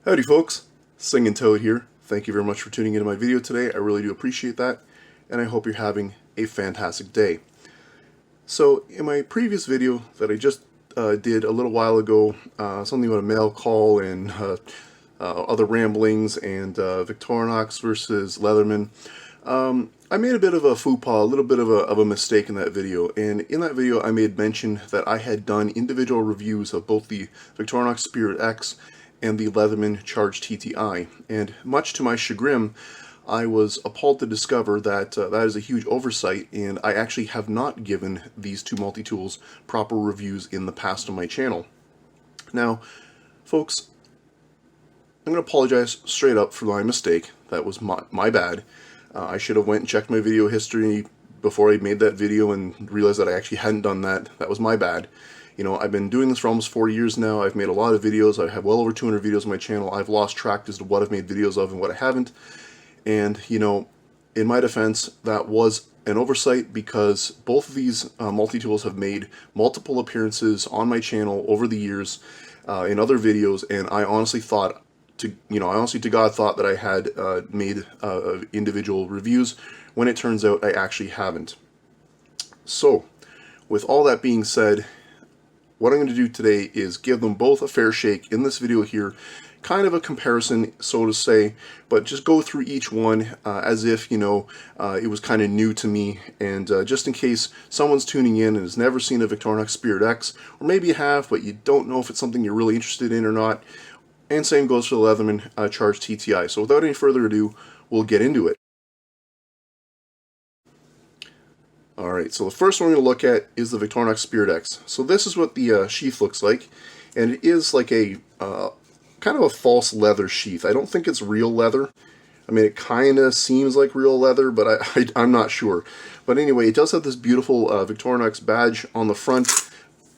Howdy folks, Singin' Toad here. Thank you very much for tuning into my video today. I really do appreciate that, and I hope you're having a fantastic day. So in my previous video that I just did a little while ago, something about a mail call and other ramblings and Victorinox versus Leatherman, I made a bit of a faux pas, a little bit of a mistake in that video. And in that video I made mention that I had done individual reviews of both the Victorinox Spirit X and the Leatherman Charge TTI, and much to my chagrin, I was appalled to discover that that is a huge oversight, and I actually have not given these two multi-tools proper reviews in the past on my channel. Now, folks, I'm going to apologize straight up for my mistake. That was my bad. I should have went and checked my video history before I made that video and realized that I actually hadn't done that. That was my bad. You know, I've been doing this for almost 40 years now. I've made a lot of videos. I have well over 200 videos on my channel. I've lost track as to what I've made videos of and what I haven't. And, you know, in my defense, that was an oversight because both of these multi-tools have made multiple appearances on my channel over the years in other videos, and I honestly thought, honestly to God thought that I had made individual reviews, when it turns out I actually haven't. So, with all that being said, what I'm going to do today is give them both a fair shake in this video here, kind of a comparison, so to say, but just go through each one as if, you know, it was kind of new to me, and just in case someone's tuning in and has never seen a Victorinox Spirit X, or maybe you have, but you don't know if it's something you're really interested in or not, and same goes for the Leatherman Charge TTI. So without any further ado, we'll get into it. Alright, so the first one we're going to look at is the Victorinox Spirit X. So this is what the sheath looks like, and it is like a kind of a false leather sheath. I don't think it's real leather. I mean, it kind of seems like real leather, but I'm not sure. But anyway, it does have this beautiful Victorinox badge on the front,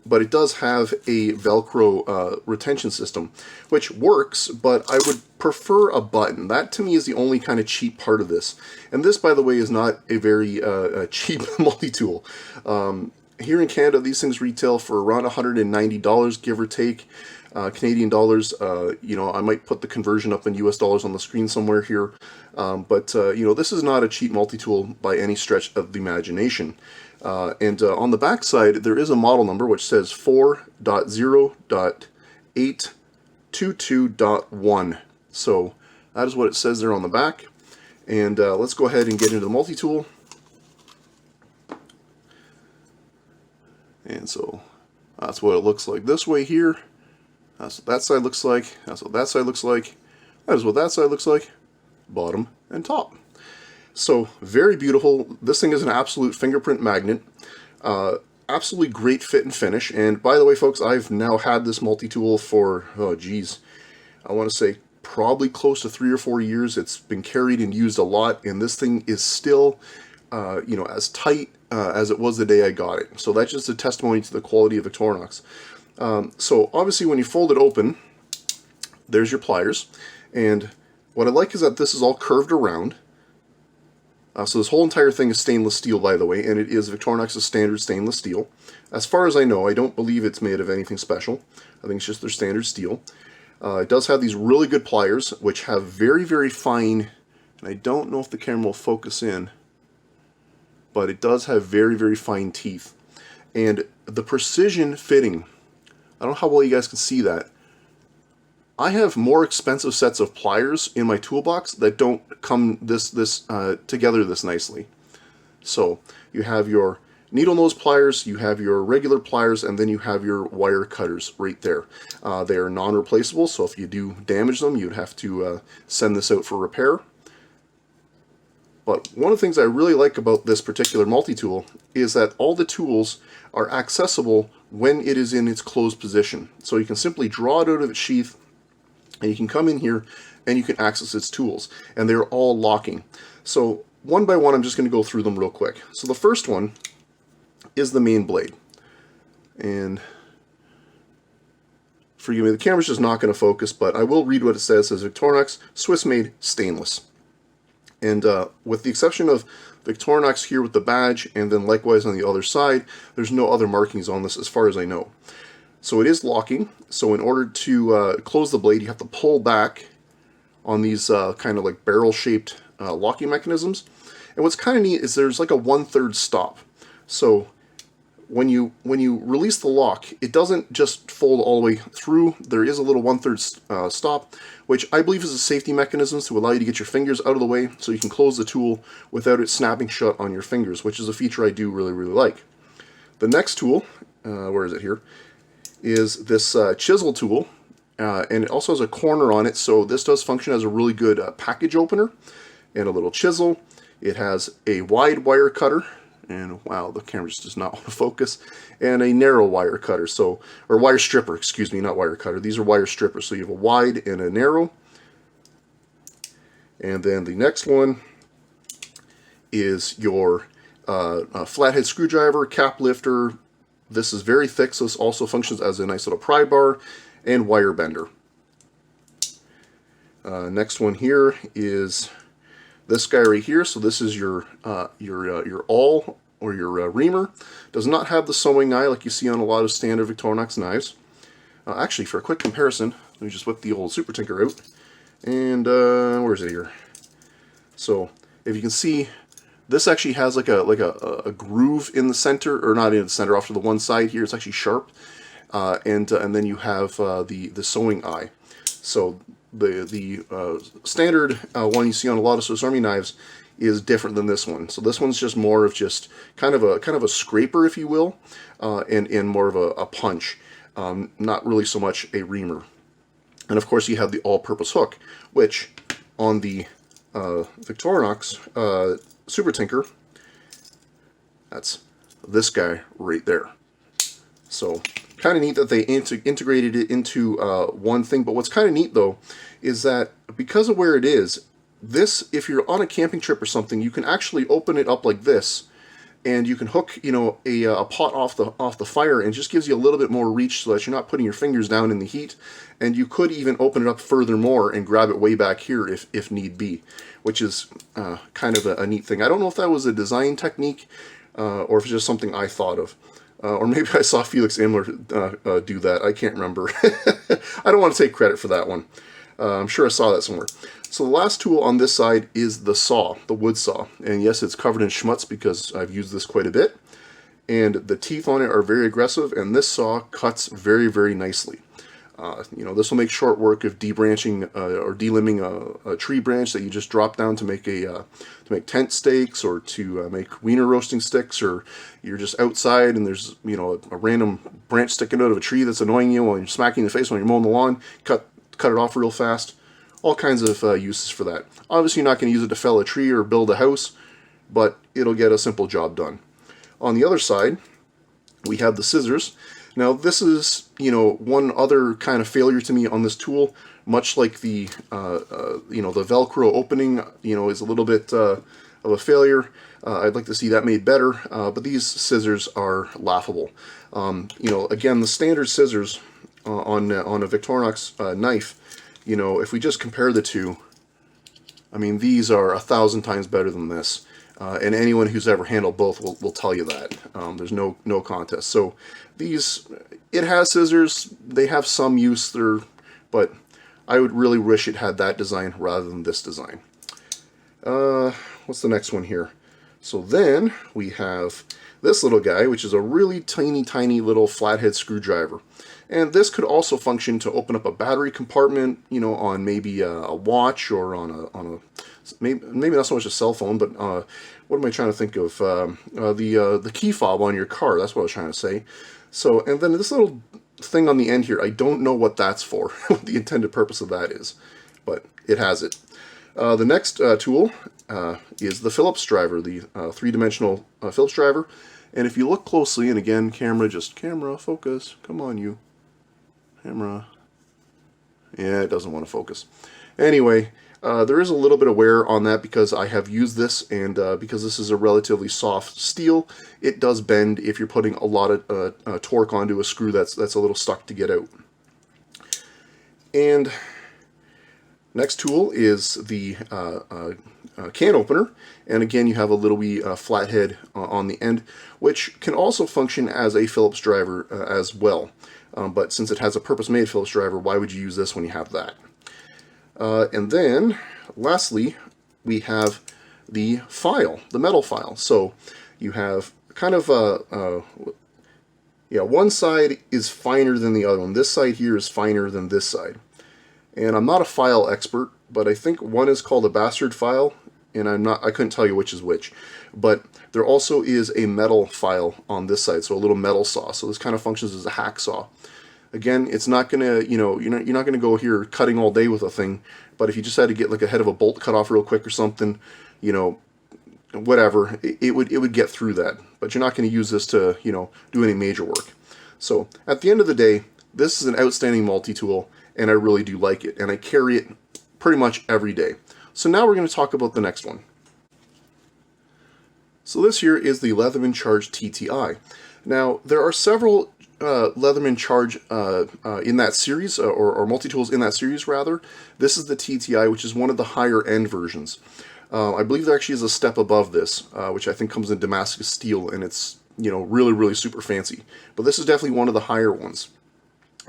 but it does have a Velcro retention system, which works, but I would prefer a button. That to me is the only kind of cheap part of this. And this, by the way, is not a very cheap multi-tool. Here in Canada, these things retail for around $190, give or take, Canadian dollars. You know, I might put the conversion up in US dollars on the screen somewhere here. But you know, this is not a cheap multi-tool by any stretch of the imagination. And on the back side, there is a model number which says 4.0.822.1. So that is what it says there on the back. And let's go ahead and get into the multi-tool. And so that's what it looks like this way here. That's what that side looks like. That's what that side looks like. That is what that side looks like. Bottom and top. So, very beautiful. This thing is an absolute fingerprint magnet. Absolutely great fit and finish. And by the way, folks, I've now had this multi-tool for, oh geez, I want to say probably close to 3 or 4 years. It's been carried and used a lot, and this thing is still, you know, as tight as it was the day I got it. So that's just a testimony to the quality of Victorinox. So obviously when you fold it open, there's your pliers. And what I like is that this is all curved around. So this whole entire thing is stainless steel, by the way, and it is Victorinox's standard stainless steel. As far as I know, I don't believe it's made of anything special. I think it's just their standard steel. It does have these really good pliers, which have very, very fine, and I don't know if the camera will focus in, but it does have very, very fine teeth. And the precision fitting, I don't know how well you guys can see that. I have more expensive sets of pliers in my toolbox that don't come together this nicely. So you have your needle nose pliers, you have your regular pliers, and then you have your wire cutters right there. They are non-replaceable, so if you do damage them, you'd have to send this out for repair. But one of the things I really like about this particular multi-tool is that all the tools are accessible when it is in its closed position. So you can simply draw it out of its sheath, and you can come in here and you can access its tools, and they're all locking. So one by one, I'm just going to go through them real quick. So the first one is the main blade, and forgive me, the camera's just not going to focus, but I will read what it says. It says Victorinox Swiss-made stainless. And with the exception of Victorinox here with the badge, and then likewise on the other side, there's no other markings on this as far as I know. So it is locking. So in order to close the blade, you have to pull back on these kind of like barrel-shaped locking mechanisms. And what's kind of neat is there's like a 1/3 stop. So when you release the lock, it doesn't just fold all the way through. There is a little 1/3 stop, which I believe is a safety mechanism to allow you to get your fingers out of the way so you can close the tool without it snapping shut on your fingers, which is a feature I do really, really like. The next tool, where is it here, is this chisel tool, and it also has a corner on it, so this does function as a really good package opener, and a little chisel. It has a wide wire cutter, and wow, the camera just does not want to focus, and a narrow wire cutter, so, or wire stripper, excuse me, not wire cutter. These are wire strippers, so you have a wide and a narrow. And then the next one is your flathead screwdriver, cap lifter. This is very thick, so this also functions as a nice little pry bar, and wire bender. Next one here is this guy right here. So this is your awl or your reamer. Does not have the sewing eye like you see on a lot of standard Victorinox knives. Actually, for a quick comparison, let me just whip the old Super Tinker out. And where is it here? So if you can see, this actually has like a groove in the center, or not in the center, off to the one side here. It's actually sharp, and then you have the sewing eye. So the standard one you see on a lot of Swiss Army knives is different than this one. So this one's just more of just kind of a scraper, if you will, and more of a punch, not really so much a reamer. And of course you have the all-purpose hook, which on the Victorinox Super Tinker, that's this guy right there. So kind of neat that they integrated it into one thing. But what's kind of neat though is that because of where it is, this, if you're on a camping trip or something, you can actually open it up like this, and you can hook, you know, a pot off the fire, and it just gives you a little bit more reach so that you're not putting your fingers down in the heat. And you could even open it up furthermore and grab it way back here if need be, which is kind of a neat thing. I don't know if that was a design technique or if it's just something I thought of. Or maybe I saw Felix Imler do that. I can't remember. I don't want to take credit for that one. I'm sure I saw that somewhere. So the last tool on this side is the saw, the wood saw. And yes, it's covered in schmutz because I've used this quite a bit. And the teeth on it are very aggressive, and this saw cuts very, very nicely. You know, this will make short work of debranching or delimbing a tree branch that you just drop down to make tent stakes, or to make wiener roasting sticks, or you're just outside and there's, you know, a random branch sticking out of a tree that's annoying you while you're smacking the face when you're mowing the lawn. Cut it off real fast. All kinds of uses for that. Obviously, you're not going to use it to fell a tree or build a house, but it'll get a simple job done. On the other side, we have the scissors. Now this is, you know, one other kind of failure to me on this tool. Much like the, you know, the Velcro opening, you know, is a little bit of a failure. I'd like to see that made better, but these scissors are laughable. You know, again, the standard scissors on a Victorinox knife, you know, if we just compare the two, I mean, these are 1,000 times better than this. And anyone who's ever handled both will tell you that. There's no contest. So these, it has scissors. They have some use there, but I would really wish it had that design rather than this design. What's the next one here? So then we have this little guy, which is a really tiny little flathead screwdriver. And this could also function to open up a battery compartment, you know, on maybe a watch, or on a maybe not so much a cell phone, but what am I trying to think of? The key fob on your car. That's what I was trying to say. So, and then this little thing on the end here, I don't know what that's for, what the intended purpose of that is, but it has it. The next tool is the Phillips driver, the three-dimensional Phillips driver. And if you look closely, and again, camera, focus, come on you. Camera. Yeah, it doesn't want to focus. Anyway, there is a little bit of wear on that because I have used this, and because this is a relatively soft steel, it does bend if you're putting a lot of torque onto a screw that's a little stuck to get out. And next tool is the can opener, and again you have a little wee flathead on the end, which can also function as a Phillips driver as well. But since it has a purpose-made Phillips driver, why would you use this when you have that? And then, lastly, we have the file, the metal file. So you have kind of one side is finer than the other one. This side here is finer than this side. And I'm not a file expert, but I think one is called a bastard file, and I couldn't tell you which is which. But there also is a metal file on this side, so a little metal saw. So this kind of functions as a hacksaw. Again, it's not gonna, you're not gonna go here cutting all day with a thing. But if you just had to get like a head of a bolt cut off real quick or something, whatever, it would get through that. But you're not going to use this to, do any major work. So at the end of the day, this is an outstanding multi-tool, and I really do like it, and I carry it pretty much every day. So now we're going to talk about the next one. So this here is the Leatherman Charge TTI. Now there are several Leatherman Charge in that series, or multi-tools in that series rather. This is the TTI, which is one of the higher end versions. I believe there actually is a step above this, which I think comes in Damascus steel, and it's really, really super fancy. But this is definitely one of the higher ones,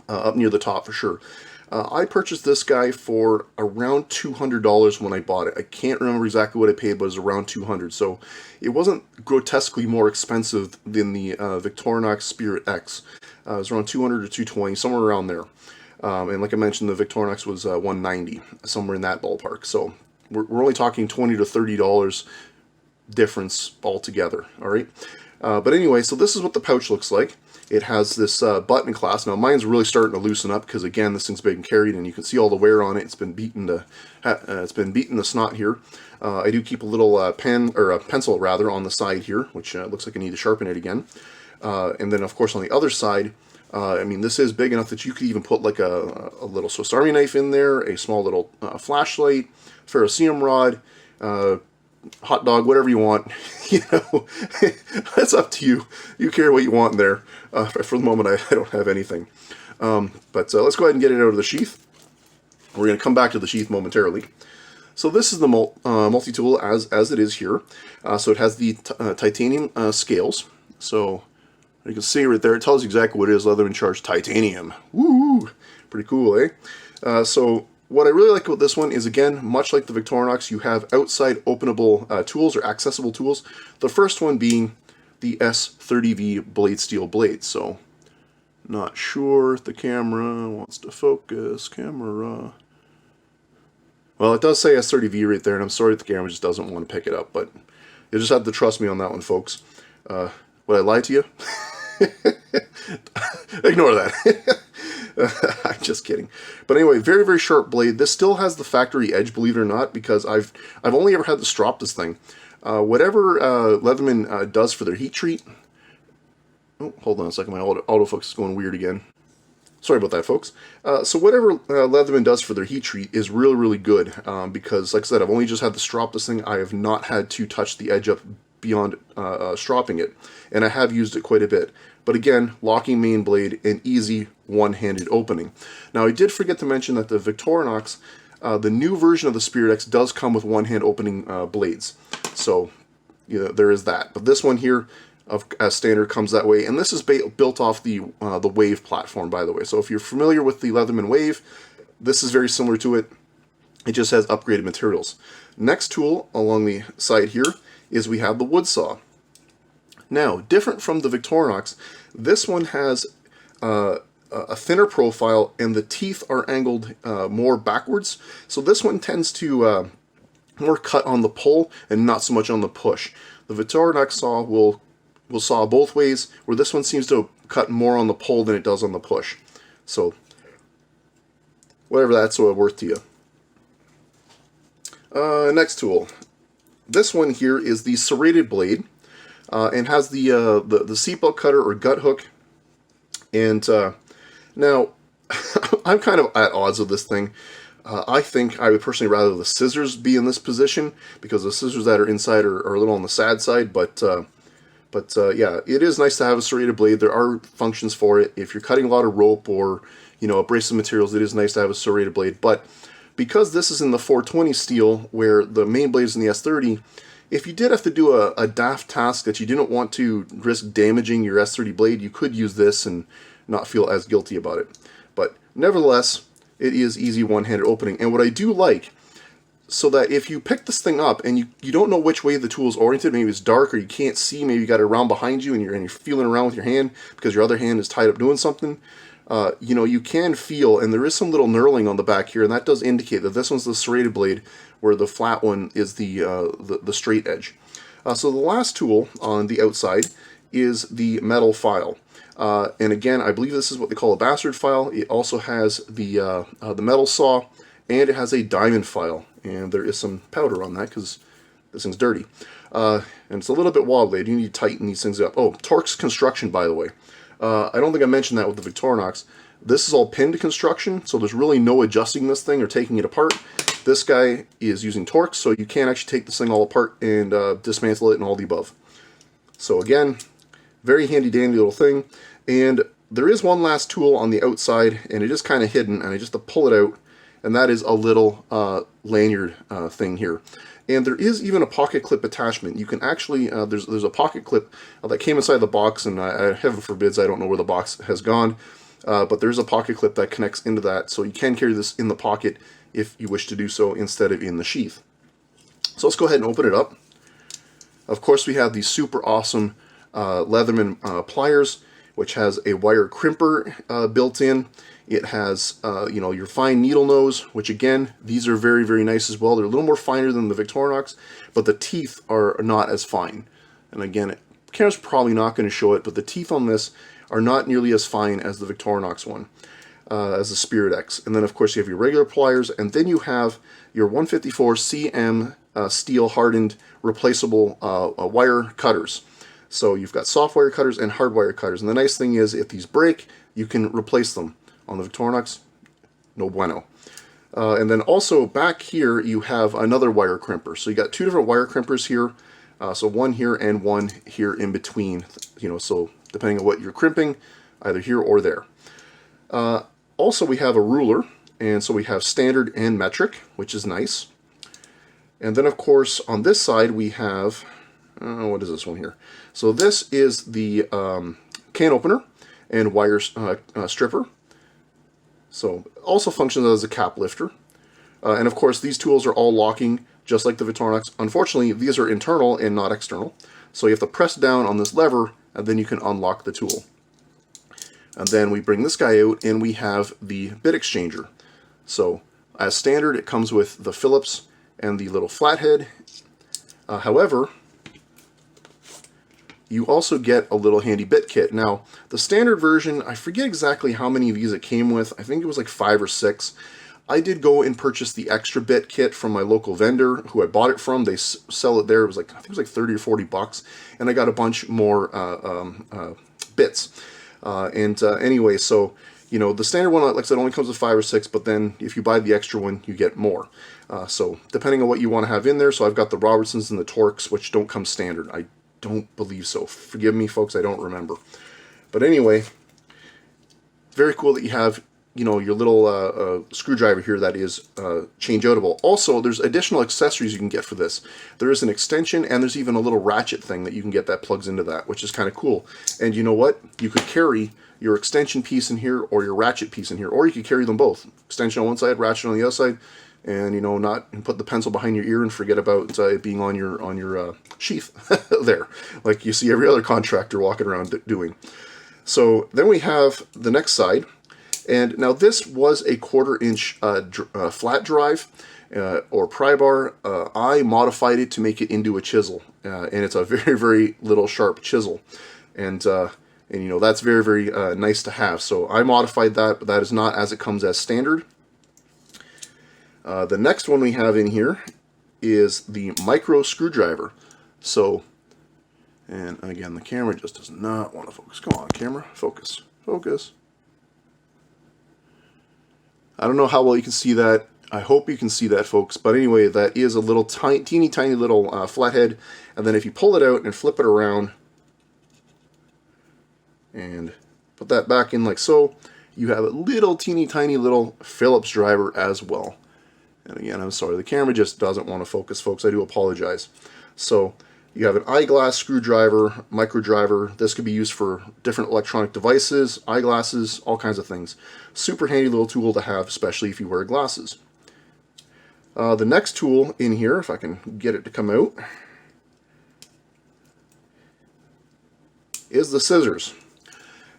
up near the top for sure. I purchased this guy for around $200 when I bought it. I can't remember exactly what I paid, but it was around $200. So it wasn't grotesquely more expensive than the Victorinox Spirit X. It was around $200 to $220, somewhere around there. And like I mentioned, the Victorinox was $190, somewhere in that ballpark. So we're only talking $20 to $30 difference altogether. All right. But anyway, so this is what the pouch looks like. It has this button clasp. Now mine's really starting to loosen up because again, this thing's been carried, and you can see all the wear on it. It's been beaten to snot here. I do keep a little pen, or a pencil rather, on the side here, which looks like I need to sharpen it again. And then of course on the other side, I mean, this is big enough that you could even put like a little Swiss Army knife in there, a small little flashlight, ferrocerium rod, hot dog, whatever you want. That's up to you. You carry what you want in there. For the moment, I don't have anything. But let's go ahead and get it out of the sheath. We're going to come back to the sheath momentarily. So this is the multi-tool as it is here. So it has the titanium scales. So you can see right there, it tells you exactly what it is. Leatherman Charge titanium. Woo! Pretty cool, eh? So what I really like about this one is, again, much like the Victorinox, you have outside openable tools or accessible tools. The first one being the S30V blade steel blade. So, not sure if the camera wants to focus. Camera. Well, it does say S30V right there, and I'm sorry if the camera just doesn't want to pick it up, but you'll just have to trust me on that one, folks. Would I lie to you? Ignore that. I'm just kidding. But anyway, very, very sharp blade. This still has the factory edge, believe it or not, because I've only ever had to strop this thing. Whatever Leatherman does for their heat treat... Oh, hold on a second. My autofocus is going weird again. Sorry about that, folks. So whatever Leatherman does for their heat treat is really, really good, because, like I said, I've only just had to strop this thing. I have not had to touch the edge up beyond stropping it, and I have used it quite a bit. But again, locking main blade and easy one-handed opening. Now, I did forget to mention that the Victorinox, the new version of the Spirit X, does come with one-hand opening blades. So, there is that. But this one here, as standard, comes that way. And this is built off the Wave platform, by the way. So if you're familiar with the Leatherman Wave, this is very similar to it. It just has upgraded materials. Next tool along the side here is we have the wood saw. Now, different from the Victorinox, this one has a thinner profile, and the teeth are angled more backwards. So this one tends to more cut on the pull and not so much on the push. The Victorinox saw will saw both ways, where this one seems to cut more on the pull than it does on the push. So, whatever that's worth to you. Next tool. This one here is the serrated blade. And has the seatbelt cutter or gut hook. And now, I'm kind of at odds with this thing. I think I would personally rather the scissors be in this position, because the scissors that are inside are a little on the sad side. But yeah, it is nice to have a serrated blade. There are functions for it. If you're cutting a lot of rope or abrasive materials, it is nice to have a serrated blade. But because this is in the 420 steel, where the main blade is in the S30, if you did have to do a daft task that you didn't want to risk damaging your S30 blade, you could use this and not feel as guilty about it. But nevertheless, it is easy one-handed opening. And what I do like, so that if you pick this thing up and you don't know which way the tool is oriented, maybe it's dark or you can't see, maybe you got it around behind you and you're feeling around with your hand because your other hand is tied up doing something, you know, you can feel, and there is some little knurling on the back here, and that does indicate that this one's the serrated blade, where the flat one is the straight edge. So the last tool on the outside is the metal file. And again, I believe this is what they call a bastard file. It also has the metal saw, and it has a diamond file. And there is some powder on that because this thing's dirty. And it's a little bit wobbly. You need to tighten these things up. Oh, Torx construction, by the way. I don't think I mentioned that with the Victorinox. This is all pinned construction, so there's really no adjusting this thing or taking it apart. This guy is using Torx, so you can't actually take this thing all apart and dismantle it and all the above. So again, very handy dandy little thing. And there is one last tool on the outside, and it is kind of hidden, and I just have to pull it out, and that is a little lanyard thing here. And there is even a pocket clip attachment. You can actually, there's a pocket clip that came inside the box, and heaven forbids, I don't know where the box has gone, but there's a pocket clip that connects into that, so you can carry this in the pocket if you wish to do so instead of in the sheath. So let's go ahead and open it up. Of course, we have these super awesome Leatherman pliers, which has a wire crimper built in. It has, you know, your fine needle nose, which again, these are very, very nice as well. They're a little more finer than the Victorinox, but the teeth are not as fine. And again, the camera's probably not going to show it, but the teeth on this are not nearly as fine as the Victorinox one, as the Spirit X. And then, of course, you have your regular pliers, and then you have your 154 CM steel hardened replaceable wire cutters. So you've got soft wire cutters and hard wire cutters. And the nice thing is, if these break, you can replace them. On the Victorinox, no bueno. And then also back here, you have another wire crimper. So you got two different wire crimpers here. So one here and one here in between. You know, so depending on what you're crimping, either here or there. Also, we have a ruler, and so we have standard and metric, which is nice. And then, of course, on this side, we have, what is this one here? So this is the can opener and wire stripper. So also functions as a cap lifter. And of course, these tools are all locking, just like the Victorinox. Unfortunately, these are internal and not external. So you have to press down on this lever, and then you can unlock the tool. And then we bring this guy out, and we have the bit exchanger. So as standard, it comes with the Phillips and the little flathead. However, you also get a little handy bit kit. Now, the standard version, I forget exactly how many of these it came with. I think it was like 5 or 6. I did go and purchase the extra bit kit from my local vendor who I bought it from. They sell it there. It was like, I think it was like 30 or 40 bucks. And I got a bunch more bits. Anyway, so, you know, the standard one, like I said, only comes with 5 or 6, but then if you buy the extra one, you get more. So depending on what you want to have in there. So I've got the Robertsons and the Torx, which don't come standard. I don't believe so. Forgive me, folks, I don't remember. But anyway, very cool that you have, you know, your little screwdriver here that is change-outable. Also, there's additional accessories you can get for this. There is an extension, and there's even a little ratchet thing that you can get that plugs into that, which is kind of cool. And you know what? You could carry your extension piece in here or your ratchet piece in here, or you could carry them both. Extension on one side, ratchet on the other side, and you know, and put the pencil behind your ear and forget about it being on your sheath there, like you see every other contractor walking around doing. So then we have the next side, and now this was a 1/4-inch flat drive or pry bar. I modified it to make it into a chisel, and it's a very, very little sharp chisel, and you know, that's very, very nice to have. So I modified that, but that is not as it comes as standard. The next one we have in here is the micro screwdriver. So, and again, the camera just does not want to focus. Come on, camera, focus, focus. I don't know how well you can see that. I hope you can see that, folks. But anyway, that is a little teeny tiny little flathead. And then if you pull it out and flip it around and put that back in like so, you have a little teeny tiny little Phillips driver as well. And again, I'm sorry, the camera just doesn't want to focus, folks. I do apologize. So You have an eyeglass screwdriver, micro driver. This could be used for different electronic devices, eyeglasses, all kinds of things. Super handy little tool to have, especially if you wear glasses. The next tool in here, if I can get it to come out, is the scissors.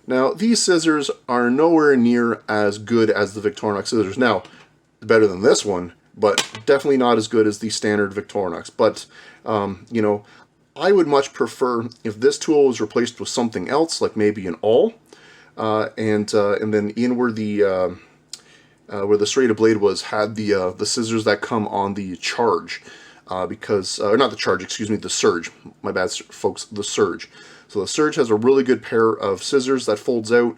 Now, these scissors are nowhere near as good as the Victorinox scissors. Now, better than this one, but definitely not as good as the standard Victorinox. But, you know, I would much prefer if this tool was replaced with something else, like maybe an awl, and then in where the serrated blade was had the scissors that come on the charge, because or not the charge, excuse me, the surge. My bad, folks, the surge. So the surge has a really good pair of scissors that folds out,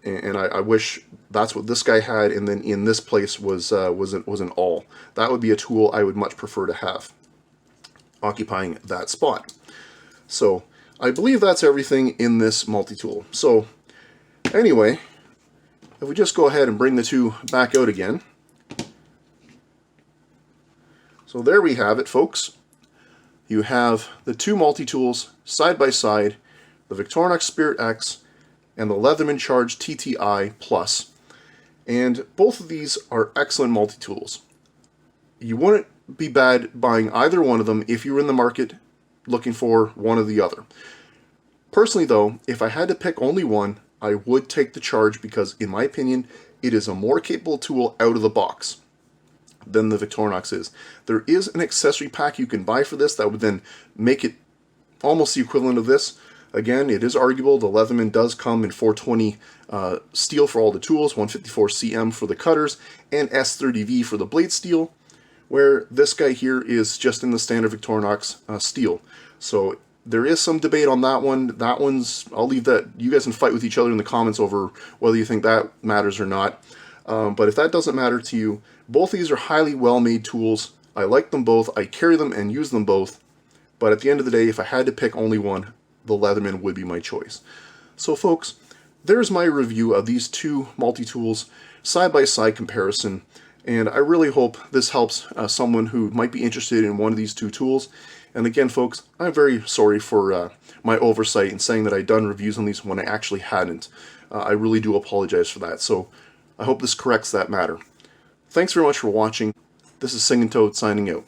and I wish that's what this guy had. And then in this place was an awl. That would be a tool I would much prefer to have, occupying that spot. So I believe that's everything in this multi-tool. So anyway, if we just go ahead and bring the two back out again. So there we have it, folks. You have the two multi-tools side by side, the Victorinox Spirit X and the Leatherman Charge TTI Plus. And both of these are excellent multi-tools. You wouldn't be bad buying either one of them if you were in the market looking for one or the other. Personally though, if I had to pick only one, I would take the Charge because, in my opinion, it is a more capable tool out of the box than the Victorinox is. There is an accessory pack you can buy for this that would then make it almost the equivalent of this. Again, it is arguable. The Leatherman does come in 420 steel for all the tools, 154 cm for the cutters, and S30V for the blade steel, where this guy here is just in the standard Victorinox steel. So there is some debate on that one. That one's, I'll leave that, you guys can fight with each other in the comments over whether you think that matters or not. But if that doesn't matter to you, both of these are highly well-made tools. I like them both. I carry them and use them both. But at the end of the day, if I had to pick only one, the Leatherman would be my choice. So folks, there's my review of these two multi-tools, side-by-side comparison. And I really hope this helps someone who might be interested in one of these two tools. And again, folks, I'm very sorry for my oversight in saying that I'd done reviews on these when I actually hadn't. I really do apologize for that. So I hope this corrects that matter. Thanks very much for watching. This is Singing Toad signing out.